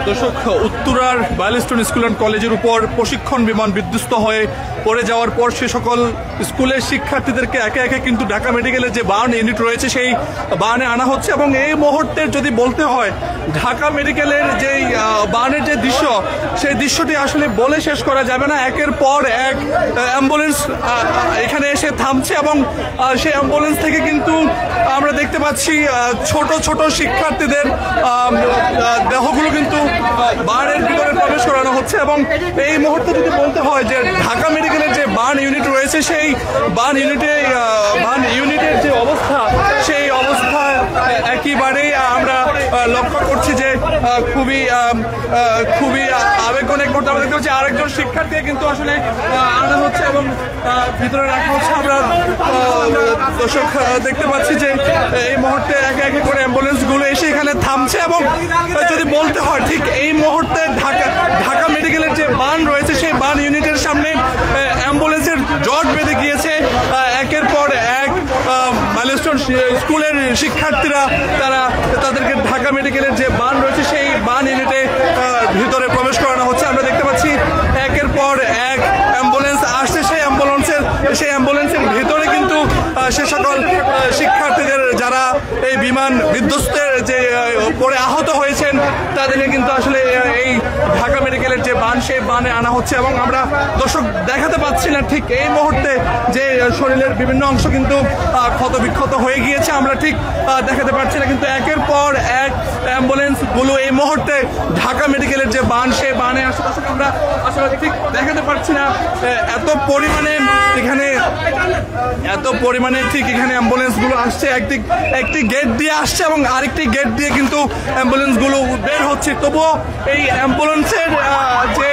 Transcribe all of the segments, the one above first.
দর্শক, উত্তরার milestone school and কলেজের উপর প্রশিক্ষণ বিমান বিধ্বস্ত হয়ে পড়ে যাওয়ার পর সে সকল স্কুলের শিক্ষার্থীদেরকে একে একে কিন্তু ঢাকা মেডিকেলের যে বার্ন ইউনিট রয়েছে সেই বার্নে আনা হচ্ছে। এবং এই মুহূর্তে যদি বলতে হয় ঢাকা মেডিকেলের যেই বার্নের যে দৃশ্য, সেই দৃশ্যটি আসলে বলে শেষ করা যাবে না। একের পর এক অ্যাম্বুলেন্স এখানে এসে থামছে এবং সেই অ্যাম্বুলেন্স থেকে কিন্তু আমরা দেখতে পাচ্ছি ছোট ছোট শিক্ষার্থীদের দেহগুলো কিন্তু বার্নের ভিতরে প্রবেশ করানো হচ্ছে। এবং এই মুহূর্তে যদি বলতে হয় যে ঢাকা মেডিকেলের যে বার্ন ইউনিট রয়েছে, সেই বার্ন ইউনিটের যে অবস্থা, সেই অবস্থা একেবারেই আমরা লক্ষ্য করছি যে খুবই আবেগজনক মুহূর্তে আমরা দেখতে পাচ্ছি। আরেকজন শিক্ষার্থী কিন্তু আসলে আনা হচ্ছে এবং ভিতরে রাখা হচ্ছে। আমরা দর্শক দেখতে পাচ্ছি যে এই মুহূর্তে একে একে করে অ্যাম্বুলেন্সগুলো এসে এখানে থামছে। এবং যদি বলতে হয় ঠিক এই মুহূর্তে ঢাকা মেডিকেলের যে বার্ন রয়েছে, সেই বার্ন ইউনিটের সামনে অ্যাম্বুলেন্সের জট বেঁধে গিয়েছে। একের পর এক মাইলস্টোন স্কুলের শিক্ষার্থীরা তাদেরকে ঢাকা মেডিকেলের যে বার্ন রয়েছে, সেই বার্ন ইউনিটে ভিতরে প্রবেশ করানো হচ্ছে। আমরা দেখতে পাচ্ছি একের পর এক অ্যাম্বুলেন্স আসছে। সেই অ্যাম্বুলেন্সের ভিতরে কিন্তু সে সকল শিক্ষার্থীদের যারা এই বিমান বিধ্বস্তের যে পরে আহত হয়েছেন তাদেরকে কিন্তু আসলে এই ঢাকা মেডিকেলের যে বার্ন, সেই বার্নে আনা হচ্ছে। এবং আমরা দর্শক দেখাতে পাচ্ছি না ঠিক এই মুহূর্তে যে শরীরের বিভিন্ন অংশ কিন্তু ক্ষত বিক্ষত হয়ে গিয়েছে, আমরা ঠিক দেখাতে পারছি না। কিন্তু একের পর এক অ্যাম্বুলেন্সগুলো এই মুহূর্তে ঢাকা মেডিকেলের যে বার্ন, সেই বার্নে আসে। দর্শক আমরা আসলে ঠিক দেখাতে পারছি না এত পরিমাণে ঠিক এখানে অ্যাম্বুলেন্সগুলো আসছে। একটি গেট দিয়ে আসছে এবং আরেকটি গেট দিয়ে কিন্তু অ্যাম্বুলেন্সগুলো বের হচ্ছে। তবুও এই অ্যাম্বুলেন্সের যে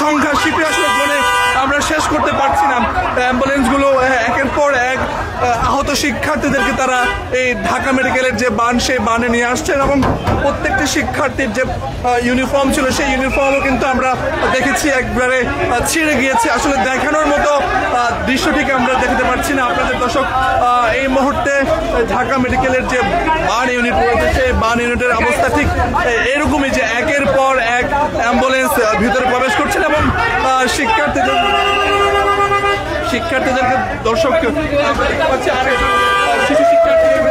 সংখ্যা, সেটি আসলে বলে আমরা শেষ করতে পারছি না। অ্যাম্বুলেন্সগুলো একের পর এক আহত শিক্ষার্থীদেরকে তারা এই ঢাকা মেডিকেলের যে বার্ন, সেই বার্নে নিয়ে আসছেন। এবং প্রত্যেকটি শিক্ষার্থীর যে ইউনিফর্ম ছিল, সেই ইউনিফর্মও কিন্তু আমরা দেখেছি একবারে ছিঁড়ে গিয়েছে। আসলে দেখানোর মতো দৃশ্যটিকে আমরা দেখতে পাচ্ছি না আপনাদের দর্শক। এই মুহূর্তে ঢাকা মেডিকেলের যে বার্ন ইউনিট রয়েছে, সেই বার্ন ইউনিটের অবস্থা ঠিক এরকমই যে একের পর এক অ্যাম্বুলেন্স ভিতরে প্রবেশ করছেন এবং শিক্ষার্থীদেরকে দর্শক শিশু শিক্ষার্থীদের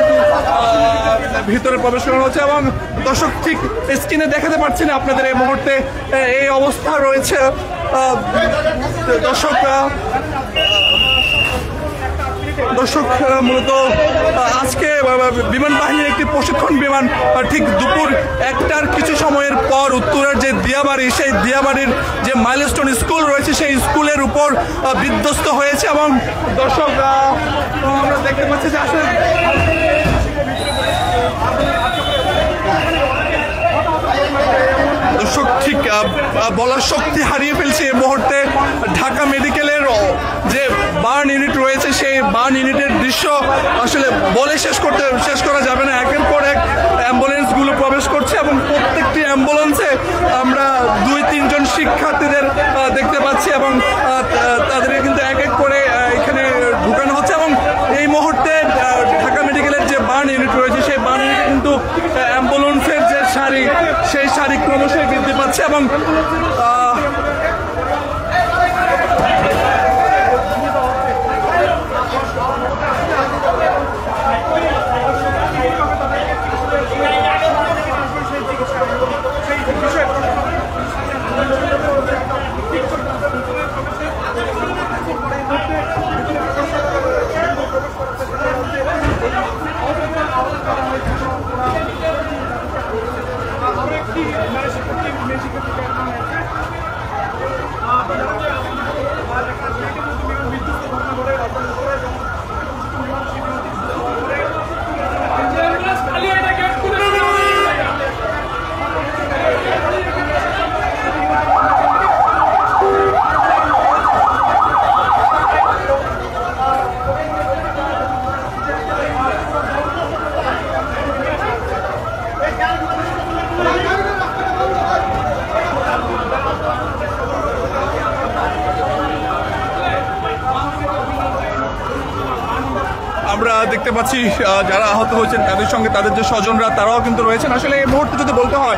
ভিতরে প্রবেশ করানো হচ্ছে। এবং দর্শক ঠিক স্ক্রিনে দেখাতে পারছি না আপনাদের এই মুহূর্তে এই অবস্থা রয়েছে। দর্শক মূলত আজকে বিমান বাহিনীর একটি প্রশিক্ষণ বিমান ঠিক দুপুর 1টার কিছু সময়ের পর উত্তরের যে দিয়াবাড়ি, সেই দিয়াবাড়ির যে মাইলস্টোন স্কুল রয়েছে, সেই স্কুলের উপর বিধ্বস্ত হয়েছে। এবং দর্শক আমরা দেখতে পাচ্ছি যে আসলে দর্শক ঠিক বলার শক্তি হারিয়ে ফেলছে এই মুহূর্তে। ঢাকা মেডিকেলের যে বার্ন ইউনিট রয়েছে, সেই বার্ন ইউনিটের দৃশ্য আসলে বলে শেষ করা যাবে না। একের পর এক অ্যাম্বুলেন্সগুলো প্রবেশ করছে এবং প্রত্যেকটি অ্যাম্বুলেন্সে আমরা 2-3 জন শিক্ষার্থীদের দেখতে পাচ্ছি এবং তাদেরকে কিন্তু এক এক করে এখানে ঢুকানো হচ্ছে। এবং এই মুহূর্তে ঢাকা মেডিকেলের যে বার্ন ইউনিট রয়েছে, সেই বার্ন ইউনিটে কিন্তু অ্যাম্বুলেন্সের যে সারি, সেই সারি ক্রমশই বৃদ্ধি পাচ্ছে। এবং দেখতে পাচ্ছি যারা আহত হয়েছেন তাদের সঙ্গে তাদের যে স্বজনরা তারাও কিন্তু রয়েছেন। আসলে এই মুহূর্তে যদি বলতে হয়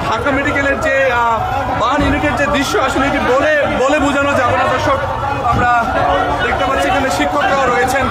ঢাকা মেডিকেলের যে বান ইউনিটের যে দৃশ্য আসলে এটি বলে বোঝানো যাবে না। দর্শক আমরা দেখতে পাচ্ছি এখানে শিক্ষকরাও রয়েছেন।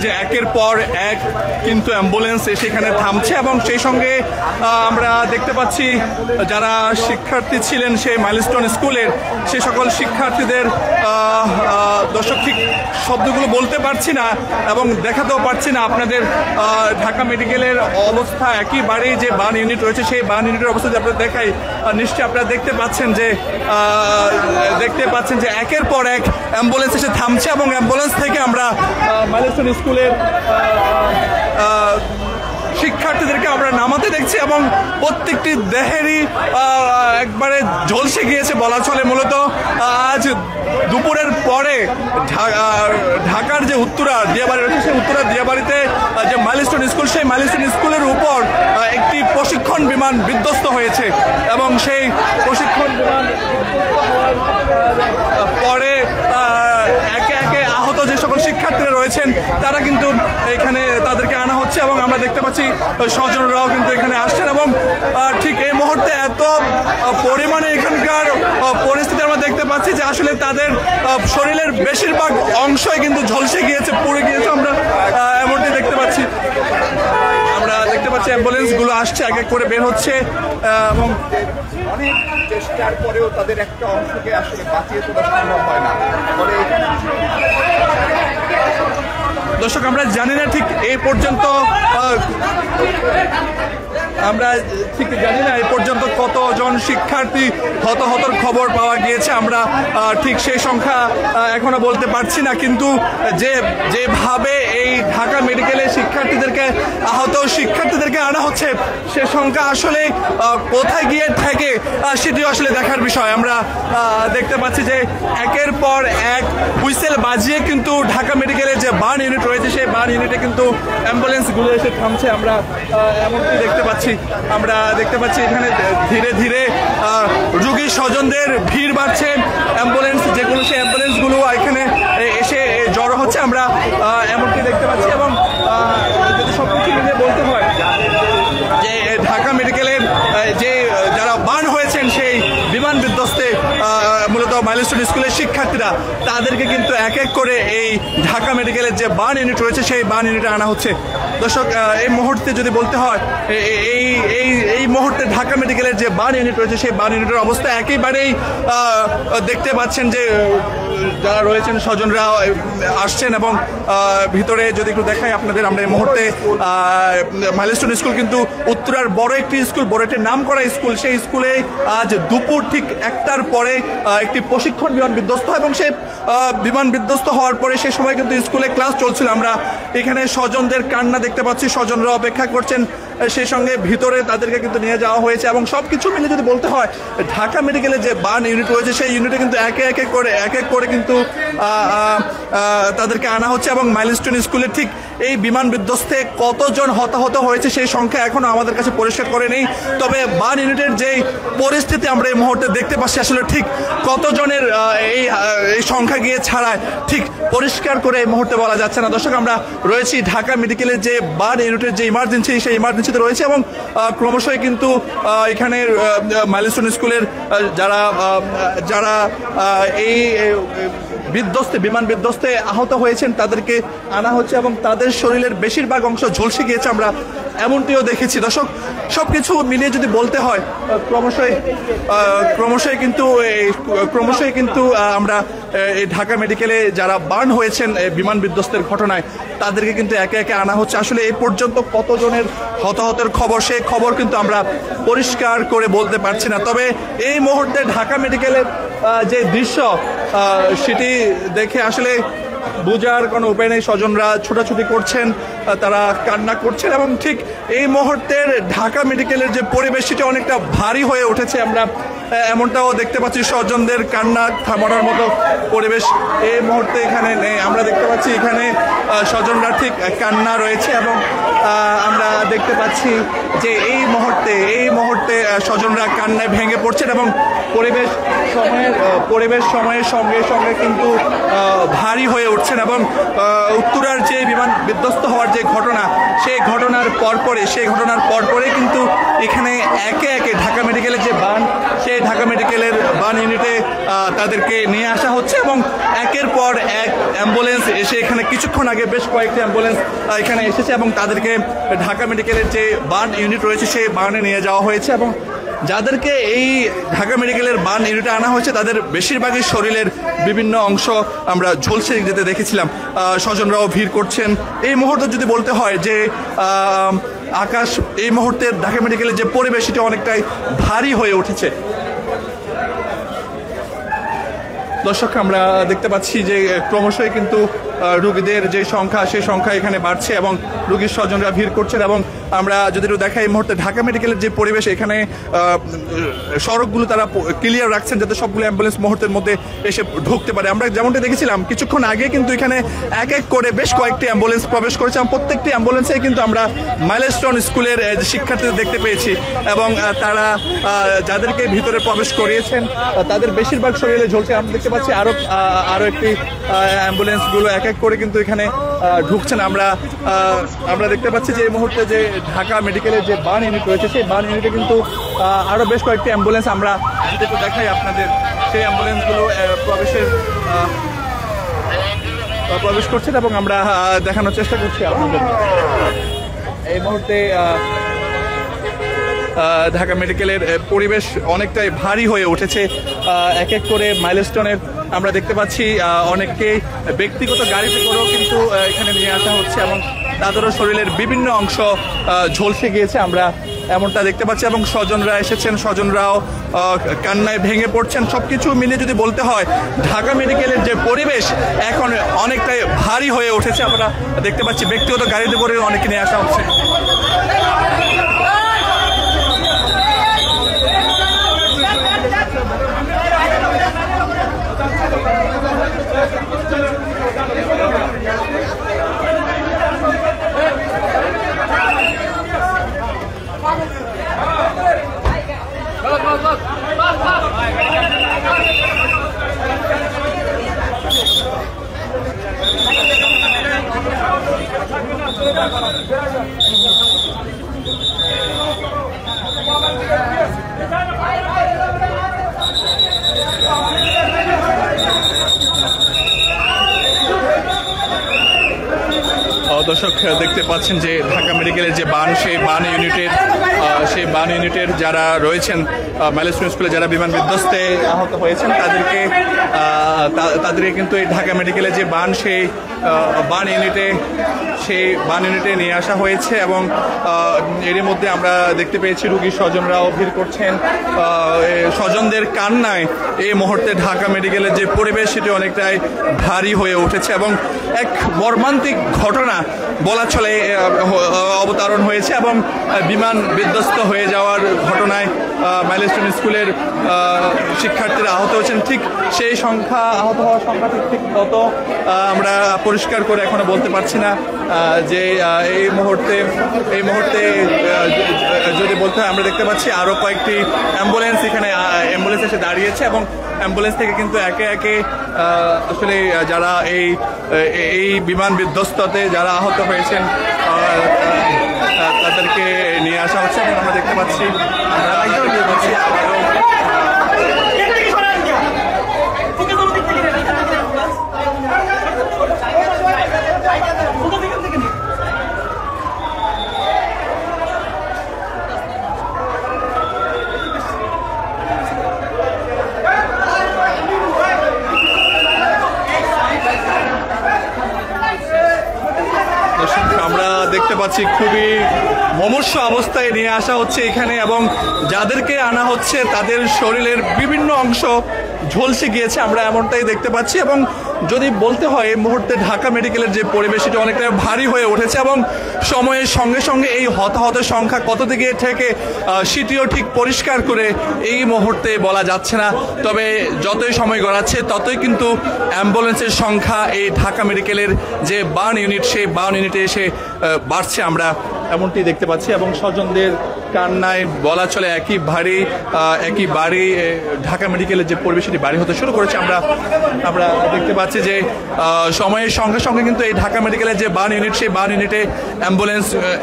যে একের পর এক কিন্তু অ্যাম্বুলেন্স সেখানে থামছে এবং সেই সঙ্গে আমরা দেখতে পাচ্ছি যারা শিক্ষার্থী ছিলেন সেই মাইলস্টোন স্কুলের সে সকল শিক্ষার্থীদের দর্শক ঠিক শব্দগুলো বলতে পারছি না এবং দেখাতেও পারছি না আপনাদের। ঢাকা মেডিকেলের অবস্থা একেবারেই যে বান ইউনিট রয়েছে সেই বান ইউনিটের অবস্থা যে আপনারা দেখাই নিশ্চয়ই আপনারা দেখতে পাচ্ছেন যে একের পর এক অ্যাম্বুলেন্স এসে থামছে এবং অ্যাম্বুলেন্স থেকে আমরা মাইলস্টোন স্কুলের শিক্ষার্থীদেরকে আমরা নামাতে দেখছি এবং প্রত্যেকটি দেহেরই একবারে ঝলসে গিয়েছে বলা চলে। মূলত আজ দুপুরের পরে ঢাকার যে উত্তরা দিয়াবাড়ি রয়েছে সেই উত্তরা দিয়াবাড়িতে যে মাইলস্টোন স্কুল সেই মাইলস্টোন স্কুলের উপর একটি প্রশিক্ষণ বিমান বিধ্বস্ত হয়েছে এবং সেই প্রশিক্ষণ বিমান পরে একে একে আহত যে সকল শিক্ষার্থীরা রয়েছেন তারা কিন্তু এখানে তাদেরকে আনা হচ্ছে এবং আমরা দেখতে পাচ্ছি স্বজনরাও কিন্তু এখানে আসছেন এবং ঠিক এই মুহূর্তে এত পরিমাণে এখানকার পরিস্থিতি আমরা দেখতে পাচ্ছি যে আসলে তাদের শরীরের বেশিরভাগ অংশই কিন্তু ঝলসে গিয়েছে, পুড়ে গিয়েছে। আমরা এমনটি দেখতে পাচ্ছি অ্যাম্বুলেন্সগুলো আসছে এক এক করে বের হচ্ছে এবং অনেক চেষ্টার পরেও তাদের একটা অংশকে আসলে বাঁচিয়ে তোলা সম্ভব হয় না। ফলে দর্শক আমরা জানি না ঠিক এই পর্যন্ত কতজন শিক্ষার্থী হতর খবর পাওয়া গিয়েছে আমরা ঠিক সেই সংখ্যা এখনো বলতে পারছি না, কিন্তু যেভাবে এই ঢাকা মেডিকেলে আহত শিক্ষার্থীদেরকে আনা হচ্ছে সে সংখ্যা আসলে কোথায় গিয়ে থাকে সেটিও আসলে দেখার বিষয়। আমরা দেখতে পাচ্ছি যে একের পর এক হুইসেল বাজিয়ে কিন্তু ঢাকা মেডিকেলের যে বার্ন ইউনিট রয়েছে সেই বার্ন ইউনিটে কিন্তু অ্যাম্বুলেন্সগুলো এসে থামছে। আমরা এমনকি দেখতে পাচ্ছি এখানে ধীরে ধীরে রোগী স্বজনদের ভিড় বাড়ছে। সেই অ্যাম্বুলেন্সগুলো এখানে এসে জড়ো হচ্ছে আমরা এমনকি দেখতে পাচ্ছি এবং যদি সবকিছু মিলিয়ে বলতে হয় যে ঢাকা মেডিকেলের যে যারা বার্ন হয়েছেন সেই বিমান বিধ্বস্তে মূলত মাইলস্টোন স্কুলের শিক্ষার্থীরা তাদেরকে কিন্তু এক এক করে এই ঢাকা মেডিকেলের যে বার্ন ইউনিট রয়েছে সেই বার্ন ইউনিটে আনা হচ্ছে। দর্শক এই মুহূর্তে যদি বলতে হয় এই মুহূর্তে ঢাকা মেডিকেলের যে বার্ন ইউনিট রয়েছে সেই বার্ন ইউনিটের অবস্থা একেবারেই দেখতে পাচ্ছেন যে যারা রয়েছেন স্বজনরা আসছেন এবং ভিতরে যদি একটু দেখাই আপনাদের আমরা এই মুহূর্তে মাইলস্টোন স্কুল কিন্তু উত্তরার বড় একটি নাম করা স্কুল। সেই স্কুলে আজ দুপুর ঠিক 1টার পরে একটি প্রশিক্ষণ বিমান বিধ্বস্ত এবং সেই বিমান বিধ্বস্ত হওয়ার পরে সে সময় কিন্তু স্কুলে ক্লাস চলছিল। আমরা এখানে স্বজনদের কান্না দেখতে পাচ্ছি, স্বজনরা অপেক্ষা করছেন, সেই সঙ্গে ভিতরে তাদেরকে কিন্তু নিয়ে যাওয়া হয়েছে এবং সবকিছু মিলে যদি বলতে হয় ঢাকা মেডিকেলে যে বার্ন ইউনিট রয়েছে সেই ইউনিটে কিন্তু এক এক করে কিন্তু তাদেরকে আনা হচ্ছে এবং মাইলস্টোন স্কুলের ঠিক এই বিমান বিধ্বস্তে কতজন হতাহত হয়েছে সেই সংখ্যা এখনো আমাদের কাছে পরিষ্কার করে নেই। তবে বার্ন ইউনিটের যেই পরিস্থিতি আমরা এই মুহূর্তে দেখতে পাচ্ছি আসলে ঠিক কতজনের এই সংখ্যা গিয়ে ছাড়ায় ঠিক পরিষ্কার করে এই মুহূর্তে বলা যাচ্ছে না। দর্শক আমরা রয়েছি ঢাকা মেডিকেলের যে বার্ন ইউনিটের যে ইমার্জেন্সি সেই ইমার্জেন্সিতে রয়েছে এবং ক্রমশই কিন্তু এখানে মাইলস্টোন স্কুলের যারা এই বিমান বিধ্বস্তে আহত হয়েছেন তাদেরকে আনা হচ্ছে এবং তাদের শরীরের বেশিরভাগ অংশ ঝলসে গিয়েছে আমরা এমনটিও দেখেছি। দর্শক সবকিছু মিলিয়ে যদি বলতে হয় ক্রমশই কিন্তু আমরা এই ঢাকা মেডিকেলে যারা বার্ন হয়েছেন বিমান বিধ্বস্তের ঘটনায় তাদেরকে কিন্তু একে একে আনা হচ্ছে। আসলে এই পর্যন্ত কতজনের হতাহতের খবর সেই খবর কিন্তু আমরা পরিষ্কার করে বলতে পারছি না। তবে এই মুহূর্তে ঢাকা মেডিকেলের যে দৃশ্য সেটি দেখে আসলে বোঝার কোনো উপায় নেই। স্বজনরা ছোটাছুটি করছেন, তারা কান্না করছেন এবং ঠিক এই মুহূর্তের ঢাকা মেডিকেলের যে পরিবেশ সেটা অনেকটা ভারী হয়ে উঠেছে। আমরা এমনটাও দেখতে পাচ্ছি, স্বজনদের কান্না থামানোর মতো পরিবেশ এই মুহূর্তে এখানে নেই। আমরা দেখতে পাচ্ছি এখানে স্বজনরা ঠিক কান্না রয়েছে এবং আমরা দেখতে পাচ্ছি যে এই মুহূর্তে স্বজনরা কান্নায় ভেঙে পড়ছেন এবং পরিবেশ সময়ের সঙ্গে সঙ্গে কিন্তু ভারী হয়ে উঠছেন এবং উত্তরার যে বিমান বিধ্বস্ত হওয়ার যে ঘটনা, সেই ঘটনার পরপরে কিন্তু এখানে একে একে ঢাকা মেডিকেলের যে বান, সেই ঢাকা মেডিকেলের বান ইউনিটে তাদেরকে নিয়ে আসা হচ্ছে এবং একের পর এক অ্যাম্বুলেন্স এসে এখানে কিছুক্ষণ আগে বেশ কয়েকটি অ্যাম্বুলেন্স এখানে এসেছে এবং তাদেরকে ঢাকা মেডিকেলের যে বান ইউনিট রয়েছে সেই বানে নিয়ে যাওয়া হয়েছে এবং যাদেরকে এই ঢাকা মেডিকেলের বান ইউনিটে আনা হয়েছে তাদের বেশিরভাগই শরীরের বিভিন্ন অংশ আমরা ঝলসে যেতে দেখেছিলাম। স্বজনরাও ভিড় করছেন। এই মুহূর্তে যদি বলতে হয় যে আকাশ এই মুহূর্তে ঢাকা মেডিকেলের যে পরিবেশ সেটা অনেকটাই ভারী হয়ে উঠেছে। দর্শক, আমরা দেখতে পাচ্ছি যে ক্রমশই কিন্তু রোগীদের যে সংখ্যা, সেই সংখ্যা এখানে বাড়ছে এবং রোগীর স্বজনরা ভিড় করছেন এবং আমরা যদি দেখাই এই মুহূর্তে ঢাকা মেডিকেলের যে পরিবেশ, এখানে সড়কগুলো তারা ক্লিয়ার রাখছেন যাতে সবগুলো অ্যাম্বুলেন্স মুহূর্তের মধ্যে এসে ঢুকতে পারে। আমরা যেমনটা দেখেছিলাম কিছুক্ষণ আগে কিন্তু এখানে এক এক করে বেশ কয়েকটি অ্যাম্বুলেন্স প্রবেশ করেছে এবং প্রত্যেকটি অ্যাম্বুলেন্সে কিন্তু আমরা মাইলস্টোন স্কুলের শিক্ষার্থীদের দেখতে পেয়েছি এবং তারা যাদেরকে ভিতরে প্রবেশ করিয়েছেন তাদের বেশিরভাগ শরীরে ঝলসে। আমরা দেখতে পাচ্ছি আরো একটি অ্যাম্বুলেন্সগুলো এক এক করে কিন্তু এখানে ঢুকছেন। আমরা দেখতে পাচ্ছি যে এই মুহূর্তে যে ঢাকা মেডিকেলের যে বান ইউনিট রয়েছে, সেই বান ইউনিটে কিন্তু আরো বেশ কয়েকটি অ্যাম্বুলেন্স আমরা যদি একটু দেখাই আপনাদের, সেই অ্যাম্বুলেন্সগুলো প্রবেশ করছেন এবং আমরা দেখানোর চেষ্টা করছি আপনাদের। এই মুহূর্তে ঢাকা মেডিকেলের পরিবেশ অনেকটাই ভারী হয়ে উঠেছে। এক এক করে মাইলস্টোনের আমরা দেখতে পাচ্ছি অনেককে ব্যক্তিগত গাড়িতে করেও কিন্তু এখানে নিয়ে আসা হচ্ছে এবং তাদেরও শরীরের বিভিন্ন অংশ ঝলসে গিয়েছে, আমরা এমনটা দেখতে পাচ্ছি এবং স্বজনরা এসেছেন, স্বজনরাও কান্নায় ভেঙে পড়ছেন। সবকিছু মিলে যদি বলতে হয় ঢাকা মেডিকেলের যে পরিবেশ এখন অনেকটাই ভারী হয়ে উঠেছে। আমরা দেখতে পাচ্ছি ব্যক্তিগত গাড়িতে করে অনেকে নিয়ে আসা হচ্ছে। দর্শক, দেখতে পাচ্ছেন যে ঢাকা মেডিকেলের যে বান, সেই বান ইউনিটের যারা রয়েছেন মাইলস্টোন স্কুলে যারা বিমান বিধ্বস্তে আহত হয়েছেন তাদেরকে কিন্তু এই ঢাকা মেডিকেলের যে বান, সেই বান ইউনিটে নিয়ে আসা হয়েছে এবং এর মধ্যে আমরা দেখতে পেয়েছি রোগীর স্বজনরাও ভিড় করছেন। স্বজনদের কান্নায় এই মুহূর্তে ঢাকা মেডিকেলের যে পরিবেশ সেটি অনেকটাই ভারী হয়ে উঠেছে এবং এক মর্মান্তিক ঘটনা বলা চলে অবতারণ হয়েছে এবং বিমান বিধ্বস্ত হয়ে যাওয়ার ঘটনায় মাইলস্টোন স্কুলের শিক্ষার্থীরা আহত হয়েছেন। ঠিক সেই আহত হওয়ার সংখ্যা ঠিক কত আমরা পরিষ্কার করে এখনো বলতে পারছি না যে এই মুহূর্তে যদি বলতে হয়, আমরা দেখতে পাচ্ছি আরো কয়েকটি অ্যাম্বুলেন্স এসে দাঁড়িয়েছে এবং অ্যাম্বুলেন্স থেকে কিন্তু একে একে আসলে যারা এই বিমান বিধ্বস্ততে যারা আহত হয়েছেন তাদেরকে নিয়ে আসা হচ্ছে এবং আমরা দেখতে পাচ্ছি দেখতে পাচ্ছি খুবই মুমূর্ষ অবস্থায় নিয়ে আসা হচ্ছে এখানে এবং যাদেরকে আনা হচ্ছে তাদের শরীরের বিভিন্ন অংশ ঝলসে গিয়েছে, আমরা এমনটাই দেখতে পাচ্ছি। এবং যদি বলতে হয় এই মুহূর্তে ঢাকা মেডিকেলের যে পরিবেশ সেটা অনেকটা ভারী হয়ে উঠেছে এবং সময়ের সঙ্গে সঙ্গে এই হতাহতের সংখ্যা কত দিকে থেকে সেটিও ঠিক পরিষ্কার করে এই মুহূর্তে বলা যাচ্ছে না। তবে যতই সময় গড়াচ্ছে ততই কিন্তু অ্যাম্বুলেন্সের সংখ্যা এই ঢাকা মেডিকেলের যে বার্ন ইউনিট সেই বার্ন ইউনিটে এসে বাড়ছে, আমরা এমনটি দেখতে পাচ্ছি। এবং স্বজনদের কান্নায় বলা চলে একই বাড়ি ঢাকা মেডিকেলের যে পরিবেশ সেটি বাড়ি হতে শুরু করেছে। আমরা দেখতে পাচ্ছি যে সময়ের সঙ্গে সঙ্গে কিন্তু এই ঢাকা মেডিকেলের যে বার্ন ইউনিট সেই বার্ন ইউনিটে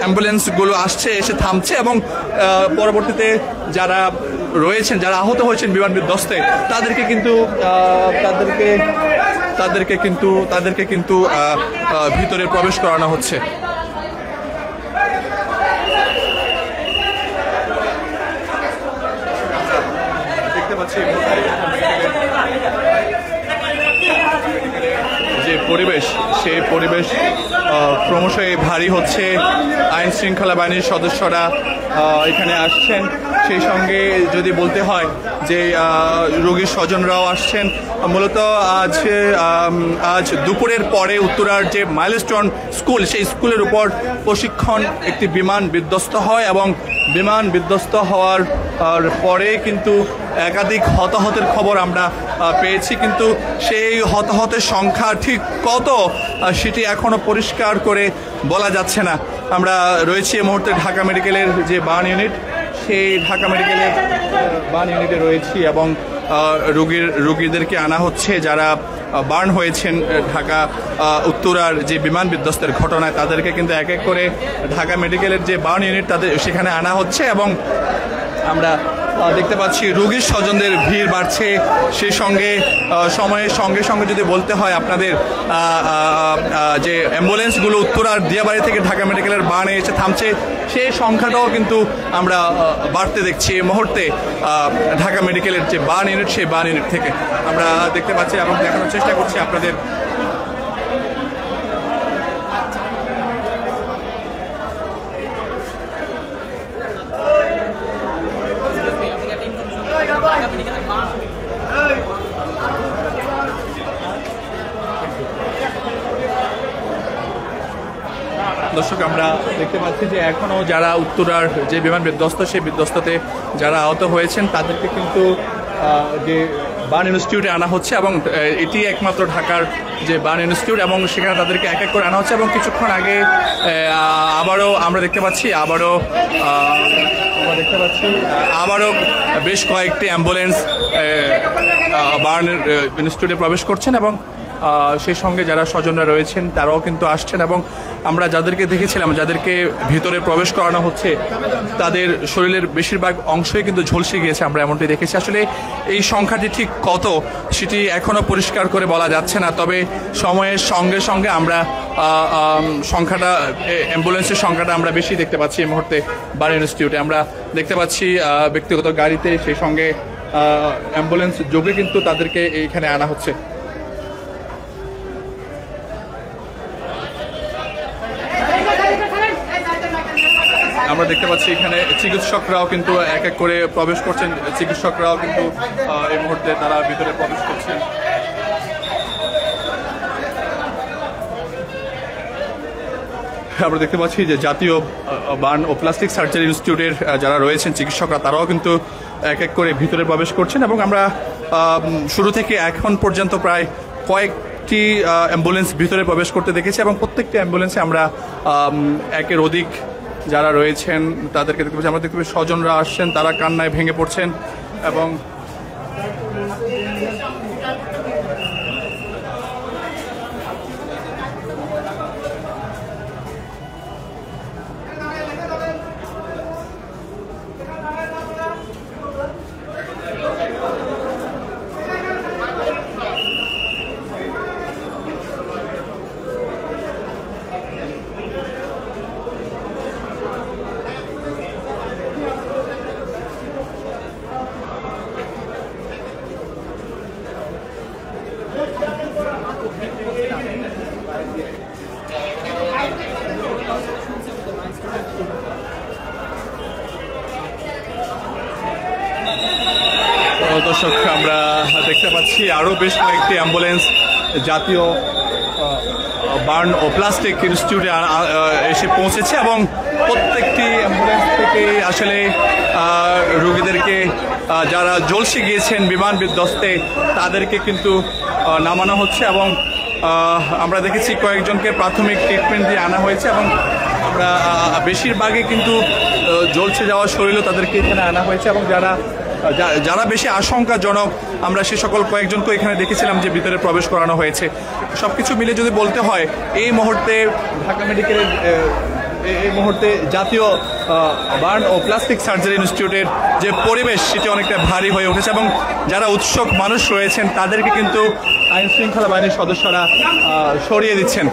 অ্যাম্বুলেন্সগুলো আসছে, এসে থামছে এবং পরবর্তীতে যারা রয়েছেন, যারা আহত হয়েছেন বিমান বিধ্বস্তে তাদেরকে কিন্তু ভিতরে প্রবেশ করানো হচ্ছে। দেখতে পাচ্ছি যে পরিবেশ সেই পরিবেশ ক্রমশই ভারী হচ্ছে। আইন শৃঙ্খলা বাহিনীর সদস্যরা এখানে আসছেন, সেই সঙ্গে যদি বলতে হয় যে রোগীর স্বজনরাও আসছেন। মূলত আজ দুপুরের পরে উত্তরার যে মাইলস্টোন স্কুল সেই স্কুলের উপর প্রশিক্ষণ একটি বিমান বিধ্বস্ত হয় এবং বিমান বিধ্বস্ত হওয়ার পরে কিন্তু একাধিক হতাহতের খবর আমরা পেয়েছি, কিন্তু সেই হতাহতের সংখ্যা ঠিক কত সেটি এখনো পরিষ্কার করে বলা যাচ্ছে না। আমরা রয়েছি এই মুহূর্তে ঢাকা মেডিকেলের যে বার্ন ইউনিট সেই ঢাকা মেডিকেলের বার্ন ইউনিটে রয়েছি এবং রোগীদেরকে আনা হচ্ছে যারা বার্ন হয়েছেন ঢাকা উত্তরার যে বিমান বিধ্বস্তের ঘটনায়, তাদেরকে কিন্তু এক এক করে ঢাকা মেডিকেলের যে বার্ন ইউনিট তাদের সেখানে আনা হচ্ছে এবং আমরা দেখতে পাচ্ছি রোগীর স্বজনদের ভিড় বাড়ছে। সেই সঙ্গে সময়ের সঙ্গে সঙ্গে যদি বলতে হয় আপনাদের যে অ্যাম্বুলেন্সগুলো উত্তরার দিয়াবাড়ি থেকে ঢাকা মেডিকেলের বার্নে এসে থামছে সেই সংখ্যাটাও কিন্তু আমরা বাড়তে দেখছি এই মুহূর্তে ঢাকা মেডিকেলের যে বার্ন ইউনিট সেই বার্ন ইউনিট থেকে আমরা দেখতে পাচ্ছি এবং দেখানোর চেষ্টা করছি আপনাদের। দর্শক আমরা দেখতে পাচ্ছি যে এখনও যারা উত্তরার যে বিমান বিধ্বস্ত সেই বিধ্বস্ততে যারা আহত হয়েছেন তাদেরকে কিন্তু যে বার্ন ইনস্টিটিউটে আনা হচ্ছে এবং এটি একমাত্র ঢাকার যে বার্ন ইনস্টিটিউট এবং সেখানে তাদেরকে এক এক করে আনা হচ্ছে এবং কিছুক্ষণ আগে আবারও আমরা দেখতে পাচ্ছি আবারও বেশ কয়েকটি অ্যাম্বুলেন্স বার্ন ইনস্টিটিউটে প্রবেশ করছেন এবং সেই সঙ্গে যারা স্বজনরা রয়েছেন তারাও কিন্তু আসছেন এবং আমরা যাদেরকে দেখেছিলাম যাদেরকে ভিতরে প্রবেশ করানো হচ্ছে তাদের শরীরের বেশিরভাগ অংশই কিন্তু ঝলসে গিয়েছে, আমরা এমনটি দেখেছি। আসলে এই সংখ্যাটি ঠিক কত সেটি এখনও পরিষ্কার করে বলা যাচ্ছে না, তবে সময়ের সঙ্গে সঙ্গে আমরা সংখ্যাটা অ্যাম্বুলেন্সের সংখ্যাটা আমরা বেশি দেখতে পাচ্ছি এই মুহূর্তে বার্ন ইনস্টিটিউটে। আমরা দেখতে পাচ্ছি ব্যক্তিগত গাড়িতে সেই সঙ্গে অ্যাম্বুলেন্স যোগে কিন্তু তাদেরকে এইখানে আনা হচ্ছে। আমরা দেখতে পাচ্ছি এখানে চিকিৎসকরাও কিন্তু এক এক করে প্রবেশ করছেন, চিকিৎসকরাও কিন্তু এই মুহূর্তে তারা ভিতরে প্রবেশ করছেন। আমরা দেখতে পাচ্ছি যে জাতীয় বার্ন ও প্লাস্টিক সার্জারি ইনস্টিটিউটের যারা রয়েছেন চিকিৎসকরা তারাও কিন্তু এক এক করে ভিতরে প্রবেশ করছেন এবং আমরা শুরু থেকে এখন পর্যন্ত প্রায় কয়েকটি অ্যাম্বুলেন্স ভিতরে প্রবেশ করতে দেখেছি এবং প্রত্যেকটি অ্যাম্বুলেন্সে আমরা একের অধিক যারা রয়েছেন তাদেরকে দেখতে পাচ্ছি। আমরা দেখতে পাচ্ছি স্বজনরা আসছেন, তারা কান্নায় ভেঙে পড়ছেন এবং দর্শক আমরা দেখতে পাচ্ছি আরও বেশ কয়েকটি অ্যাম্বুলেন্স জাতীয় বার্ন ও প্লাস্টিক ইনস্টিটিউটে এসে পৌঁছেছে এবং প্রত্যেকটি অ্যাম্বুলেন্স থেকে আসলে রোগীদেরকে যারা জলসে গিয়েছেন বিমান বিধ্বস্তে তাদেরকে কিন্তু নামানো হচ্ছে এবং আমরা দেখেছি কয়েকজনকে প্রাথমিক ট্রিটমেন্ট দিয়ে আনা হয়েছে এবং আমরা বেশিরভাগই কিন্তু জলসে যাওয়া শরীরও তাদেরকে এখানে আনা হয়েছে এবং যারা বেশি আশঙ্কাজনক আমরা সে সকল কয়েকজনকে এখানে দেখেছিলাম যে ভিতরে প্রবেশ করানো হয়েছে। সবকিছু মিলে যদি বলতে হয় এই মুহূর্তে ঢাকা মেডিকেলের এই মুহূর্তে জাতীয় বার্ন ও প্লাস্টিক সার্জারি ইনস্টিটিউটের যে পরিবেশ সেটি অনেকটা ভারী হয়ে উঠেছে এবং যারা উৎসুক মানুষ রয়েছেন তাদেরকে কিন্তু আইন শৃঙ্খলা বাহিনীর সদস্যরা সরিয়ে দিচ্ছেন।